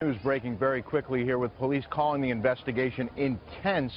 News breaking very quickly here with police calling the investigation intense,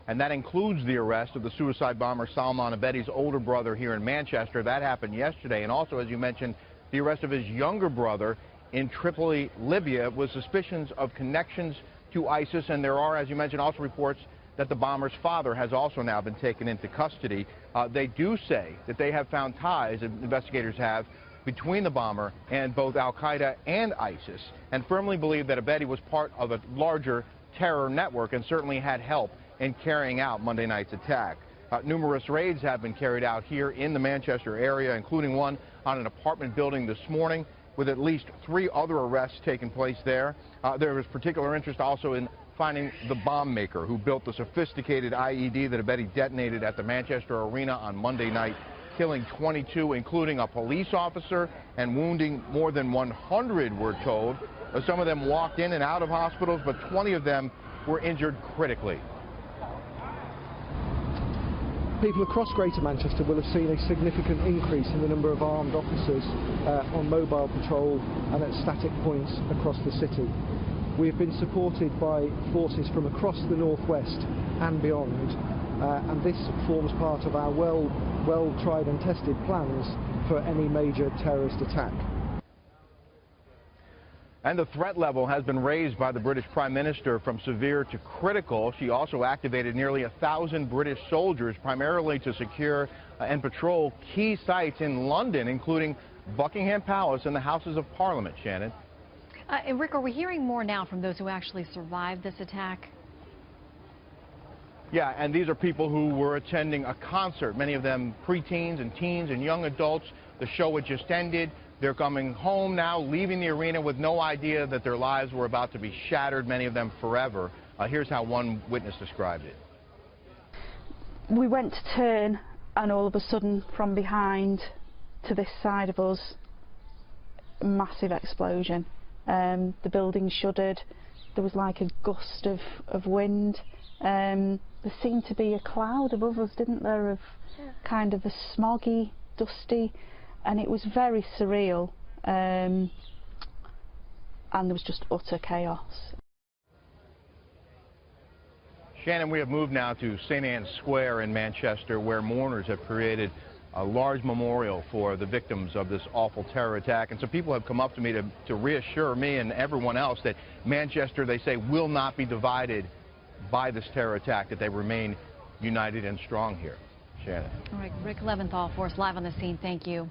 and that includes the arrest of the suicide bomber Salman Abedi's older brother here in Manchester. That happened yesterday, and also, as you mentioned, the arrest of his younger brother in Tripoli, Libya, with suspicions of connections to ISIS. And there are, as you mentioned, also reports that the bomber's father has also now been taken into custody. They do say that they have found ties, investigators have, between the bomber and both al-Qaeda and ISIS, and firmly believe that Abedi was part of a larger terror network and certainly had help in carrying out Monday night's attack. Numerous raids have been carried out here in the Manchester area, including one on an apartment building this morning, with at least 3 other arrests taking place there. There was particular interest also in finding the bomb maker who built the sophisticated IED that Abedi detonated at the Manchester Arena on Monday night, killing 22, including a police officer, and wounding more than 100, we're told. Some of them walked in and out of hospitals, but 20 of them were injured critically. People across Greater Manchester will have seen a significant increase in the number of armed officers on mobile patrol and at static points across the city. We have been supported by forces from across the northwest and beyond, and this forms part of our well tried and tested plans for any major terrorist attack. And the threat level has been raised by the British Prime Minister from severe to critical. She also activated nearly 1,000 British soldiers, primarily to secure and patrol key sites in London, including Buckingham Palace and the Houses of Parliament. Shannon. And Rick, are we hearing more now from those who actually survived this attack? Yeah, and these are people who were attending a concert, many of them preteens and teens and young adults. The show had just ended. They're coming home now, leaving the arena with no idea that their lives were about to be shattered, many of them forever. Here's how one witness described it. We went to turn, and all of a sudden, from behind to this side of us, a massive explosion. The building shuddered. There was like a gust of wind. There seemed to be a cloud above us, didn't there, of kind of a smoggy, dusty, and it was very surreal, and there was just utter chaos. Shannon, we have moved now to St. Anne's Square in Manchester, where mourners have created a large memorial for the victims of this awful terror attack. And so people have come up to me to reassure me and everyone else that Manchester, they say, will not be divided by this terror attack, that they remain united and strong here. Shannon. All right, Rick Leventhal for us live on the scene. Thank you.